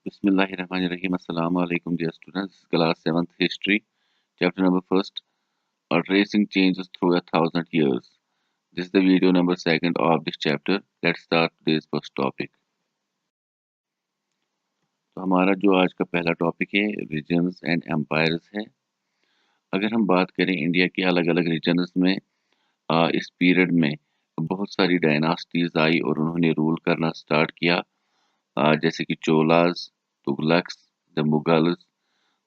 Bismillahirrahmanirrahim. Assalamu alaikum, dear students. Class 7th History, Chapter number 1st, Tracing Changes Through 1,000 Years. This is the video number 2nd of this chapter. Let's start today's first topic. तो हमारा जो आज का पहला topic है regions and empires है। अगर हम बात करें इंडिया के अलग अलग रीजन्स में इस पीरियड में बहुत सारी डायनास्टीज आई और उन्होंने रूल करना स्टार्ट किया, जैसे कि चोलास, तुगलक्स, द मुगल्स।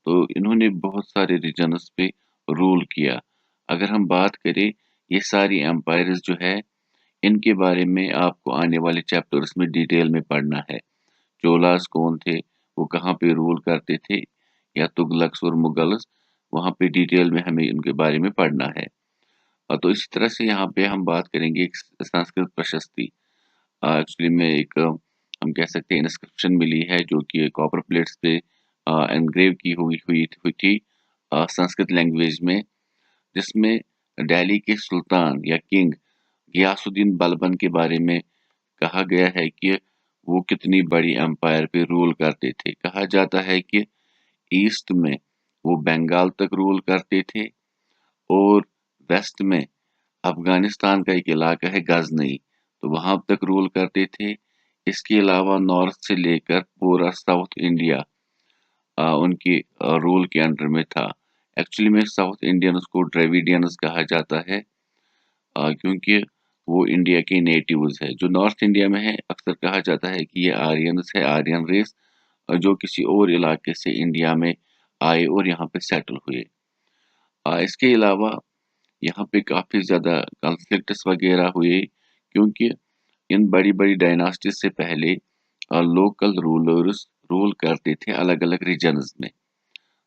तो इन्होंने बहुत सारे रीजन्स पे रूल किया। अगर हम बात करें ये सारी एम्पायर्स जो है इनके बारे में आपको आने वाले चैप्टर्स में डिटेल में पढ़ना है। चोलास कौन थे, वो कहाँ पे रूल करते थे, या तुगलक्स और मुगल्स, वहाँ पे डिटेल में हमें उनके बारे में पढ़ना है। तो इसी तरह से यहाँ पे हम बात करेंगे एक संस्कृत प्रशस्ति। एक्चुअली में एक हम कह सकते हैं इंस्क्रिप्शन मिली है जो कि कॉपर प्लेट्स पे एनग्रेव की हुई हुई हुई थी संस्कृत लैंग्वेज में, जिसमें दिल्ली के सुल्तान या किंग गियासुद्दीन बलबन के बारे में कहा गया है कि वो कितनी बड़ी एम्पायर पे रूल करते थे। कहा जाता है कि ईस्ट में वो बंगाल तक रूल करते थे और वेस्ट में अफगानिस्तान का एक इलाका है गजनी, तो वहां तक रूल करते थे। इसके अलावा नॉर्थ से लेकर पूरा साउथ इंडिया उनकी रूल के अंडर में था। एक्चुअली में साउथ इंडियंस को द्रविडियंस कहा जाता है, क्योंकि वो इंडिया के नेटिव्स है। जो नॉर्थ इंडिया में है अक्सर कहा जाता है कि ये आर्यंस है, आर्यन रेस, जो किसी और इलाके से इंडिया में आए और यहाँ पे सेटल हुए। इसके अलावा यहाँ पे काफ़ी ज़्यादा कॉन्फ्लिक्ट्स वगैरह हुए, क्योंकि इन बड़ी बड़ी डायनास्टीज से पहले लोकल रूलर्स रूल करते थे अलग अलग रीजन्स में।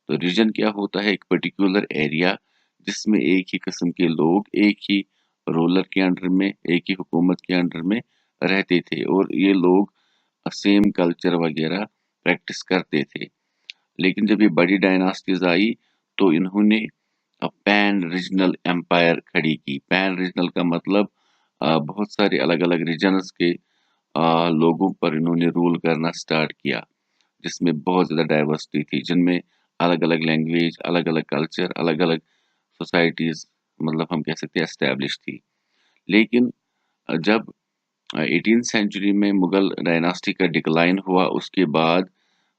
तो रीजन क्या होता है, एक पर्टिकुलर एरिया जिसमें एक ही किस्म के लोग एक ही रूलर के अंडर में, एक ही हुकूमत के अंडर में रहते थे और ये लोग सेम कल्चर वगैरह प्रैक्टिस करते थे। लेकिन जब ये बड़ी डायनास्टीज आई तो इन्होंने पैन रीजनल एम्पायर खड़ी की। पैन रीजनल का मतलब बहुत सारे अलग अलग रीजन्स के लोगों पर इन्होंने रूल करना स्टार्ट किया, जिसमें बहुत ज़्यादा डाइवर्सिटी थी, जिनमें अलग अलग लैंग्वेज, अलग अलग कल्चर, अलग अलग सोसाइटीज़, मतलब हम कह सकते हैं एस्टेब्लिश थी। लेकिन जब 18th सेंचुरी में मुगल डायनास्टी का डिक्लाइन हुआ, उसके बाद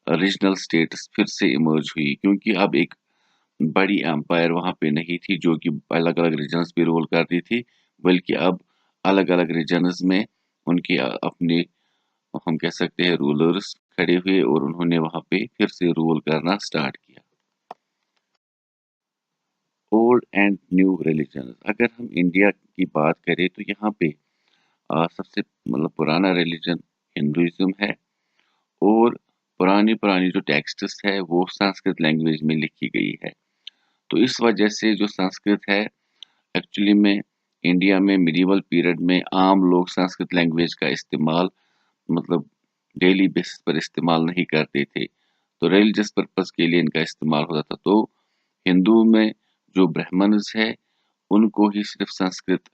रीजनल स्टेट्स फिर से इमर्ज हुई, क्योंकि अब एक बड़ी एम्पायर वहाँ पे नहीं थी जो कि अलग अलग रीजन्स पे रूल करती थी, बल्कि अब अलग अलग रीजन्स में उनके अपने, हम कह सकते हैं, रूलर्स खड़े हुए और उन्होंने वहाँ पे फिर से रूल करना स्टार्ट किया। ओल्ड एंड न्यू रिलीजन, अगर हम इंडिया की बात करें तो यहाँ पे सबसे मतलब पुराना रिलीजन हिंदुइज्म है, और पुरानी पुरानी जो टेक्स्ट्स है वो संस्कृत लैंग्वेज में लिखी गई है। तो इस वजह से जो संस्कृत है, एक्चुअली में इंडिया में मिडिवल पीरियड में आम लोग संस्कृत लैंग्वेज का इस्तेमाल मतलब डेली बेसिस पर इस्तेमाल नहीं करते थे, तो रिलीजियस पर्पस के लिए इनका इस्तेमाल होता था। तो हिंदू में जो ब्राह्मण्स है उनको ही सिर्फ संस्कृत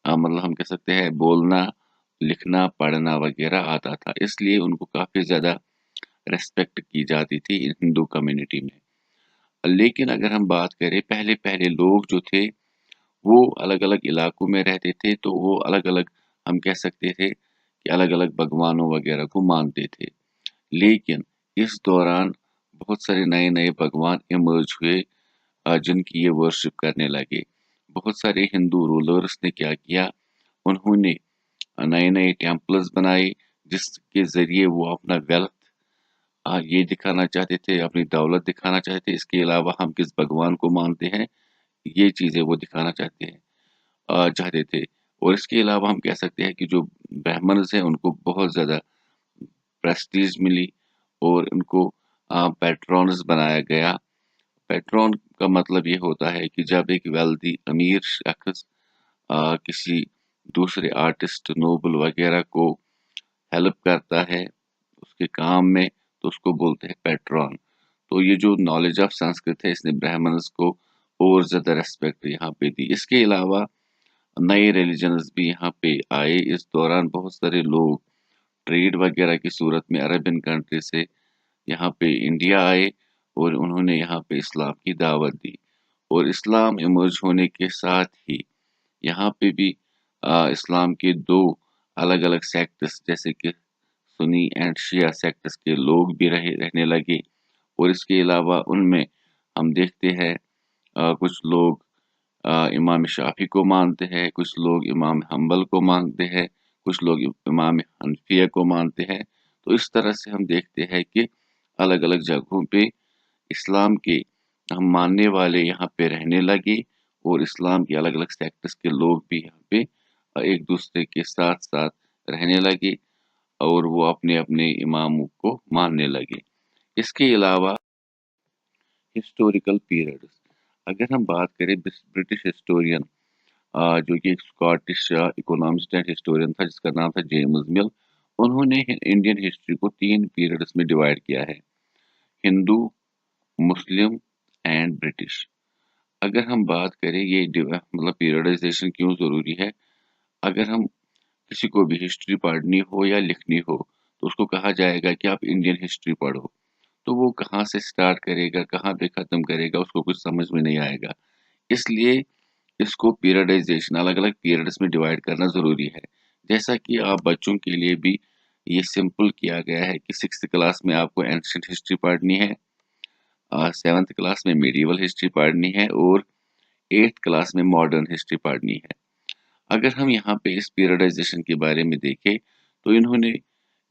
मतलब हम कह सकते हैं बोलना, लिखना, पढ़ना वगैरह आता था, इसलिए उनको काफ़ी ज़्यादा रेस्पेक्ट की जाती थी हिंदू कम्युनिटी में। लेकिन अगर हम बात करें पहले पहले लोग जो थे वो अलग अलग इलाकों में रहते थे, तो वो अलग अलग, हम कह सकते थे कि अलग अलग भगवानों वगैरह को मानते थे। लेकिन इस दौरान बहुत सारे नए नए भगवान इमर्ज हुए, जिनकी ये वर्शिप करने लगे। बहुत सारे हिंदू रूलर्स ने क्या किया, उन्होंने नए नए टेम्पल्स बनाए, जिसके जरिए वो अपना वेल्थ ये दिखाना चाहते थे, अपनी दौलत दिखाना चाहते थे। इसके अलावा हम किस भगवान को मानते हैं, ये चीज़ें वो दिखाना चाहते थे। और इसके अलावा हम कह सकते हैं कि जो ब्राह्मण्स हैं उनको बहुत ज़्यादा प्रेस्टीज मिली और उनको पैट्रॉन्स बनाया गया। पैट्रॉन का मतलब ये होता है कि जब एक वेल्दी अमीर शख्स किसी दूसरे आर्टिस्ट, नोबल वगैरह को हेल्प करता है उसके काम में, तो उसको बोलते हैं पैट्रॉन। तो ये जो नॉलेज ऑफ संस्कृत है इसने ब्राह्मण्स को और ज़्यादा रेस्पेक्ट यहाँ पे दी। इसके अलावा नए रिलीजन्स भी यहाँ पे आए। इस दौरान बहुत सारे लोग ट्रेड वगैरह की सूरत में अरबियन कंट्री से यहाँ पे इंडिया आए और उन्होंने यहाँ पे इस्लाम की दावत दी, और इस्लाम इमर्ज होने के साथ ही यहाँ पे भी इस्लाम के दो अलग-अलग सेक्ट्स जैसे कि सुन्नी एंड शिया सेक्ट्स के लोग भी रहने लगे। और इसके अलावा उनमें हम देखते हैं कुछ लोग इमाम शाफी को मानते हैं, कुछ लोग इमाम हम्बल को मानते हैं, कुछ लोग इमाम हनफिया को मानते हैं। तो इस तरह से हम देखते हैं कि अलग-अलग जगहों पे इस्लाम के हम मानने वाले यहाँ पे रहने लगे, और इस्लाम के अलग-अलग सेक्टर्स के लोग भी यहाँ पे एक दूसरे के साथ-साथ रहने लगे, और वो अपने-अपने इमामों को मानने लगे। इसके अलावा हिस्टोरिकल पीरियड्स, अगर हम बात करें ब्रिटिश हिस्टोरियन जो कि एक स्कॉटिश इकोनॉमिस्ट एंड हिस्टोरियन था जिसका नाम था जेम्स मिल, उन्होंने इंडियन हिस्ट्री को 3 पीरियड्स में डिवाइड किया है: हिंदू, मुस्लिम एंड ब्रिटिश। अगर हम बात करें ये मतलब पीरियडाइजेशन क्यों ज़रूरी है, अगर हम किसी को भी हिस्ट्री पढ़नी हो या लिखनी हो, तो उसको कहा जाएगा कि आप इंडियन हिस्ट्री पढ़ो। तो वो कहाँ से स्टार्ट करेगा, कहाँ पे ख़त्म करेगा, उसको कुछ समझ में नहीं आएगा। इसलिए इसको पीरियडाइजेशन अलग-अलग पीरियड्स में डिवाइड करना ज़रूरी है। जैसा कि आप बच्चों के लिए भी ये सिंपल किया गया है कि 6th क्लास में आपको एंशिएंट हिस्ट्री पढ़नी है, 7th क्लास में मेडिएवल हिस्ट्री पढ़नी है, और 8th क्लास में मॉडर्न हिस्ट्री पढ़नी है। अगर हम यहाँ पे इस पीरियडाइजेशन के बारे में देखें, तो इन्होंने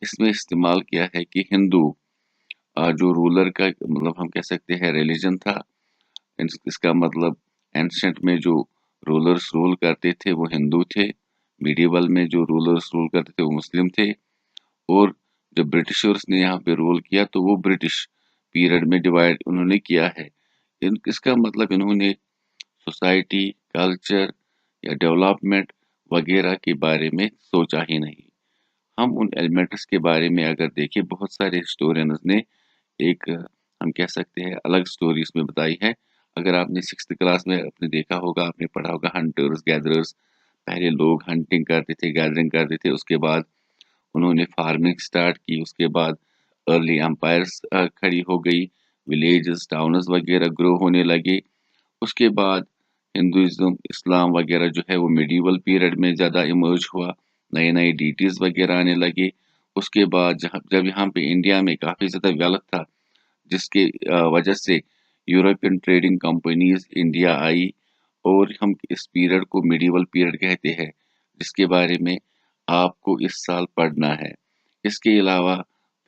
इसमें इस्तेमाल किया है कि हिंदू जो रूलर का मतलब हम कह सकते हैं रिलीजन था, इसका मतलब एंशिएंट में जो रूलर्स रूल करते थे वो हिंदू थे, मिडिवल में जो रूलर्स रूल करते थे वो मुस्लिम थे, और जब ब्रिटिशर्स ने यहाँ पे रूल किया तो वो ब्रिटिश पीरियड में डिवाइड उन्होंने किया है। इसका मतलब इन्होंने सोसाइटी, कल्चर या डेवलपमेंट वगैरह के बारे में सोचा ही नहीं। हम उन एलिमेंट्स के बारे में अगर देखें, बहुत सारे हिस्टोरियंस ने एक हम कह सकते हैं अलग स्टोरी इसमें बताई है। अगर आपने 6th क्लास में आपने देखा होगा, आपने पढ़ा होगा हंटर्स गैदरर्स, पहले लोग हंटिंग करते थे, गैदरिंग करते थे, उसके बाद उन्होंने फार्मिंग स्टार्ट की, उसके बाद अर्ली एम्पायर्स खड़ी हो गई, विलेजेस, टाउन्स वगैरह ग्रो होने लगे। उसके बाद हिंदुइज्म, इस्लाम वगैरह जो है वो मिडिवल पीरियड में ज़्यादा इमर्ज हुआ, नए-नए डीटीज़ वगैरह आने लगे। उसके बाद जब यहाँ पे इंडिया में काफ़ी ज़्यादा वेल्थ था, जिसके वजह से European trading companies India I, और हम इस पीरियड को मिडिवल पीरियड कहते हैं, जिसके बारे में आपको इस साल पढ़ना है। इसके अलावा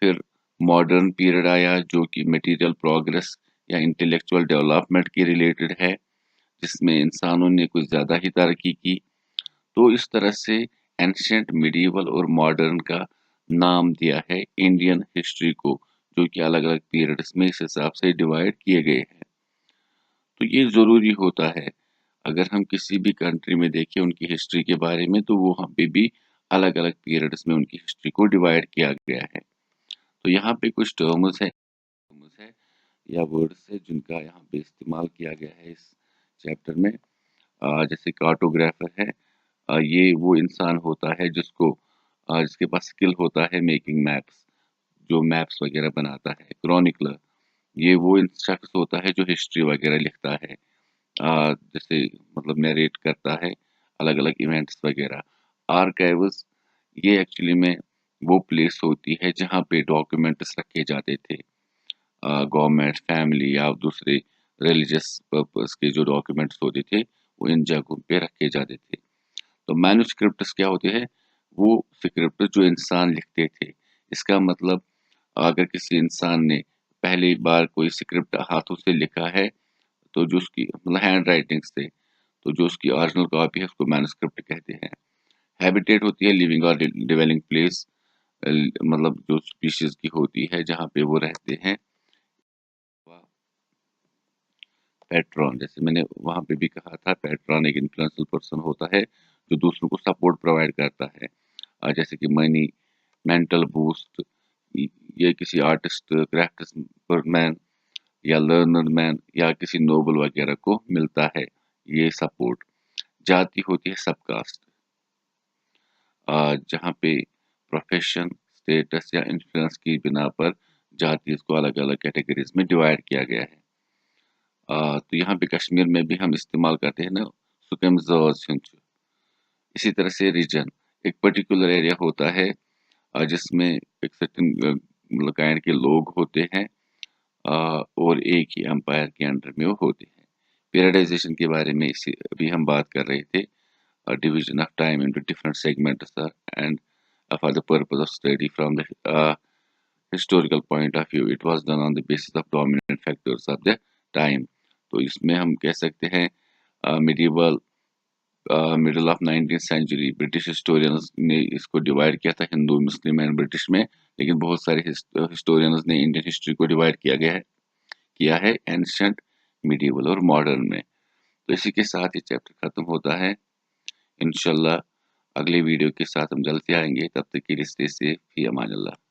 फिर मॉडर्न पीरियड आया जो कि मटेरियल प्रोग्रेस या इंटेलेक्चुअल डेवलपमेंट के रिलेटेड है, जिसमें इंसानों ने कुछ ज़्यादा ही तरक्की की। तो इस तरह से एंशिएंट, मिडिवल और मॉडर्न का नाम दिया है इंडियन हिस्ट्री को, जो कि अलग-अलग पीरियड्स में इस हिसाब से डिवाइड किए गए हैं। तो ये ज़रूरी होता है, अगर हम किसी भी कंट्री में देखें उनकी हिस्ट्री के बारे में, तो वहाँ पे भी अलग-अलग पीरियड्स में उनकी हिस्ट्री को डिवाइड किया गया है। तो यहाँ पे कुछ टर्म्स है या वर्ड्स है जिनका यहाँ पे इस्तेमाल किया गया है इस चैप्टर में। जैसे कार्टोग्राफर है, ये वो इंसान होता है जिसके पास स्किल होता है मेकिंग मैप्स, जो मैप्स वगैरह बनाता है। क्रॉनिकलर, ये वो शख्स होता है जो हिस्ट्री वगैरह लिखता है, जैसे मतलब नरेट करता है अलग-अलग इवेंट्स वगैरह। आर्काइव्स, ये एक्चुअली में वो प्लेस होती है जहाँ पे डॉक्यूमेंट्स रखे जाते थे। गवर्नमेंट, फैमिली या दूसरे रिलीजियस पर्पस के जो डॉक्यूमेंट्स होते थे, वो इन जगहों पे रखे जाते थे। तो मैन्युस्क्रिप्ट्स क्या होते हैं? वो स्क्रिप्ट जो इंसान लिखते थे। इसका मतलब अगर किसी इंसान ने पहली बार कोई स्क्रिप्ट हाथों से लिखा है, तो जो उसकी मतलब हैंड राइटिंग से, तो जो उसकी ओरिजिनल कॉपी है उसको मैन्युस्क्रिप्ट कहते हैं। हैबिटेट होती है लिविंग और डिवेलिंग प्लेस, मतलब जो स्पीशीज की होती है जहाँ पे वो रहते हैं। पैट्रॉन, जैसे मैंने वहाँ पे भी कहा था, पैट्रॉन एक इन्फ्लुएंशियल पर्सन होता है जो दूसरों को सपोर्ट प्रोवाइड करता है, जैसे कि मनी, मेंटल बूस्ट, ये किसी आर्टिस्ट, क्राफ्ट मैन या लर्नर मैन या किसी नोबल वगैरह को मिलता है ये सपोर्ट। जाति होती है सबकास्ट, जहाँ पे प्रोफेशन, स्टेटस या इन्फ्लुएंस की बिना पर जाति, इसको अलग-अलग कैटेगरीज़ में डिवाइड किया गया है। तो यहाँ पे कश्मीर में भी हम इस्तेमाल करते हैं ना, सुकम ज़ छिंच। इसी तरह से रीजन, एक पर्टिकुलर एरिया होता है जिसमें एक सर्टेन मतलब काइंड के लोग होते हैं और एक ही एम्पायर के अंडर में वो होते हैं। पीरियडाइजेशन के बारे में इसी अभी हम बात कर रहे थे। Division of time into different segments and for the purpose of study from the historical point of view, it was done on the basis of dominant factors of the time. तो इसमें हम कह सकते हैं medieval middle of 19th century British historians ने इसको divide किया था हिंदू, मुस्लिम एंड ब्रिटिश में। लेकिन बहुत सारे हिस्टोरियंस ने इंडियन हिस्ट्री को डिवाइड किया है एंशिएंट, मिडीवल और मॉडर्न में। तो इसी के साथ ये चैप्टर खत्म होता है। इंशाल्लाह अगले वीडियो के साथ हम जल्द से आएंगे। तब तक के लिए स्टे सेफ, फी अमान अल्लाह।